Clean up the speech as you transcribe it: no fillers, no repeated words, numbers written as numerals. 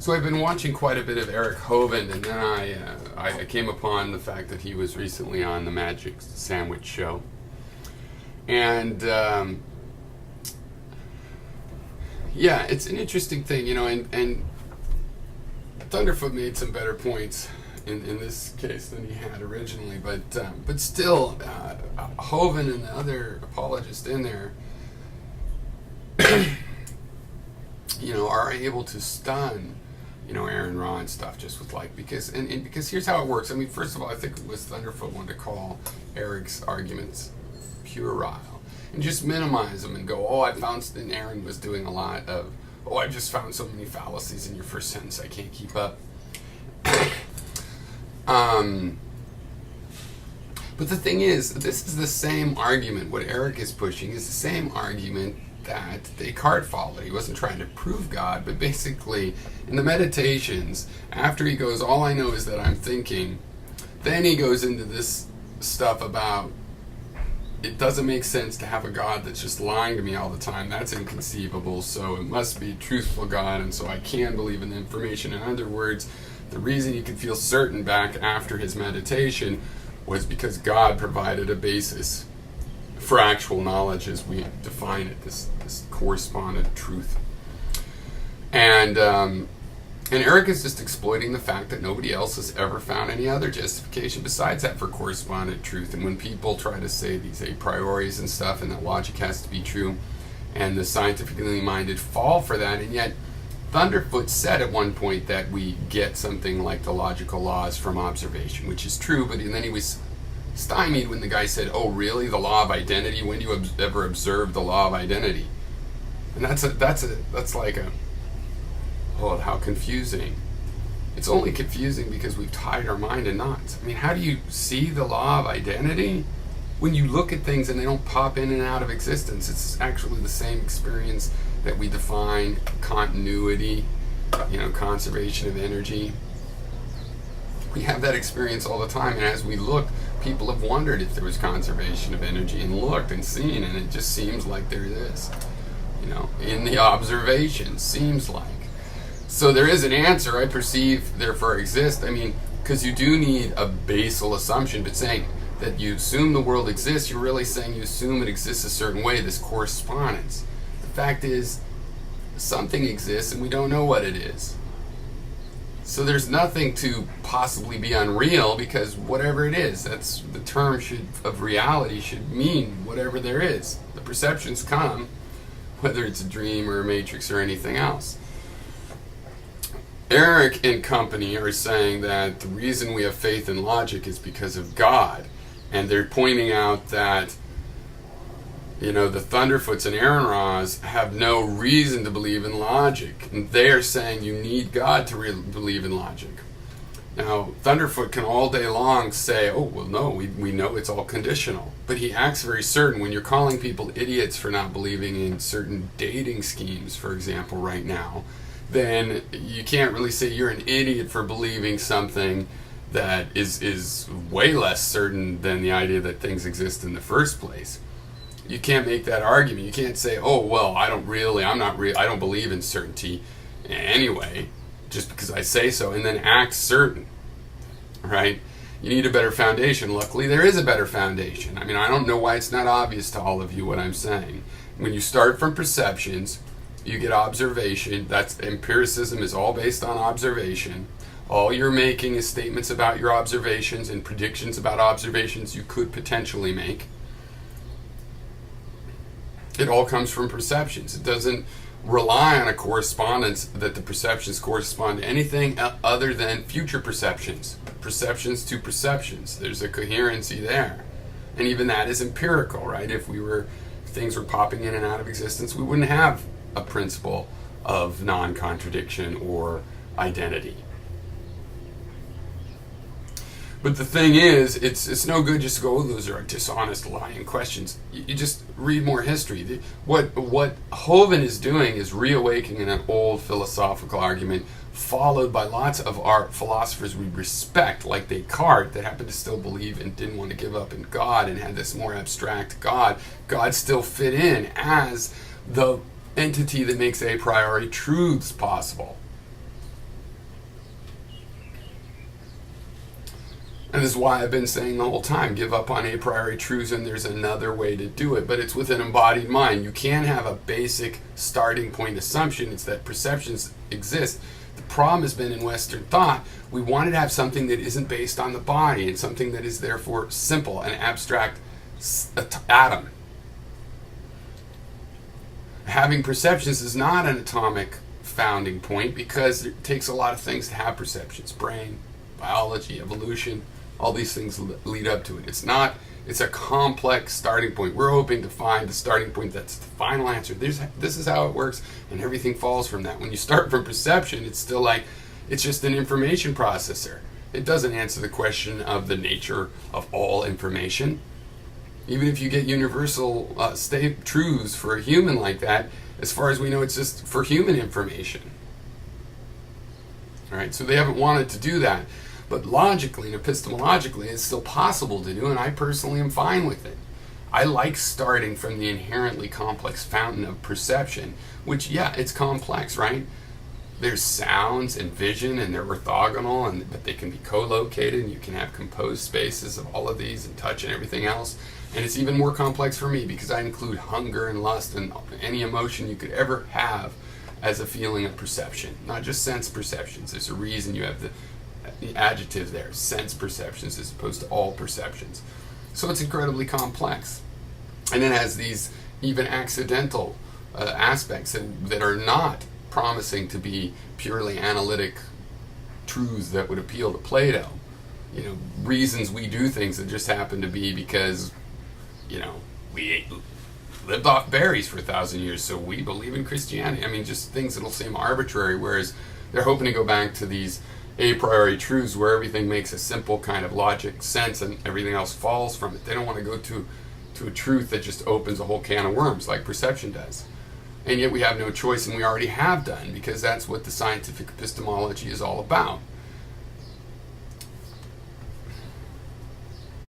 So I've been watching quite a bit of Eric Hovind, and then I came upon the fact that he was recently on the Magic Sandwich Show. And yeah, it's an interesting thing, and Thunderfoot made some better points in this case than he had originally, but still, Hovind and the other apologists in there, are able to stun, Aaron Ra and stuff just with because here's how it works. I mean, first of all, I think it was Thunderfoot wanted to call Eric's arguments puerile and just minimize them and go, I found, and Aaron was doing a lot of, I just found so many fallacies in your first sentence, I can't keep up. But the thing is, this is the same argument. What Eric is pushing is the same argument that Descartes followed. He wasn't trying to prove God, but basically in the meditations, after he goes, all I know is that I'm thinking, then he goes into this stuff about it doesn't make sense to have a God that's just lying to me all the time. That's inconceivable, so it must be a truthful God, and so I can believe in the information. In other words, the reason he could feel certain back after his meditation was because God provided a basis for actual knowledge as we define it, this correspondent truth. And Eric is just exploiting the fact that nobody else has ever found any other justification besides that for correspondent truth. And when people try to say these a prioris and stuff, and that logic has to be true, and the scientifically minded fall for that, and yet Thunderfoot said at one point that we get something like the logical laws from observation, which is true, but then he was stymied when the guy said, really, the law of identity? When do you ever observe the law of identity? And that's like how confusing. It's only confusing because we've tied our mind in knots. I mean, how do you see the law of identity? When you look at things and they don't pop in and out of existence, it's actually the same experience that we define continuity, conservation of energy. We have that experience all the time, and as we look, people have wondered if there was conservation of energy, and looked and seen, and it just seems like there is. In the observation, seems like. So there is an answer, I perceive, therefore exist. I mean, because you do need a basal assumption, but saying that you assume the world exists, you're really saying you assume it exists a certain way, this correspondence. The fact is, something exists and we don't know what it is. So there's nothing to possibly be unreal, because whatever it is, that's the term of reality should mean whatever there is. The perceptions come, whether it's a dream or a matrix or anything else. Eric and company are saying that the reason we have faith in logic is because of God. And they're pointing out that, the Thunderfoots and Aaron Ra's have no reason to believe in logic. And they are saying you need God to believe in logic. Now, Thunderfoot can all day long say, no, we know it's all conditional. But he acts very certain. When you're calling people idiots for not believing in certain dating schemes, for example, right now, then you can't really say you're an idiot for believing something that is way less certain than the idea that things exist in the first place. You can't make that argument. You can't say, I don't believe in certainty anyway, just because I say so, and then act certain, right? You need a better foundation. Luckily, there is a better foundation. I mean, I don't know why it's not obvious to all of you what I'm saying. When you start from perceptions, you get observation. That's empiricism is all based on observation. All you're making is statements about your observations and predictions about observations you could potentially make. It all comes from perceptions. It doesn't rely on a correspondence that the perceptions correspond to anything other than future perceptions. Perceptions to perceptions. There's a coherency there. And even that is empirical, right? If things were popping in and out of existence, we wouldn't have a principle of non-contradiction or identity. But the thing is, it's no good just to go, those are dishonest, lying questions. You just read more history. What Hovind is doing is reawakening an old philosophical argument, followed by lots of our philosophers we respect, like Descartes, that happened to still believe and didn't want to give up in God and had this more abstract God. God still fit in as the entity that makes a priori truths possible. And this is why I've been saying the whole time, give up on a priori truths and there's another way to do it. But it's with an embodied mind. You can't have a basic starting point assumption. It's that perceptions exist. The problem has been in Western thought, we wanted to have something that isn't based on the body and something that is therefore simple, an abstract atom. Having perceptions is not an atomic founding point because it takes a lot of things to have perceptions. Brain, biology, evolution, all these things lead up to it. It's a complex starting point. We're hoping to find the starting point that's the final answer. This is how it works, and everything falls from that. When you start from perception, it's still like, it's just an information processor. It doesn't answer the question of the nature of all information. Even if you get universal state truths for a human like that, as far as we know, it's just for human information. All right, so they haven't wanted to do that. But logically and epistemologically, it's still possible to do, and I personally am fine with it. I like starting from the inherently complex fountain of perception, which, yeah, it's complex, right? There's sounds and vision, and they're orthogonal, but they can be co-located, and you can have composed spaces of all of these, and touch and everything else. And it's even more complex for me because I include hunger and lust and any emotion you could ever have as a feeling of perception, not just sense perceptions. There's a reason you have the adjective there, sense perceptions as opposed to all perceptions. So it's incredibly complex. And it has these even accidental aspects that are not promising to be purely analytic truths that would appeal to Plato. Reasons we do things that just happen to be because, we lived off berries for 1,000 years, so we believe in Christianity. I mean, just things that'll seem arbitrary, whereas they're hoping to go back to these a priori truths where everything makes a simple kind of logic sense and everything else falls from it. They don't want to go to a truth that just opens a whole can of worms like perception does. And yet we have no choice, and we already have done, because that's what the scientific epistemology is all about.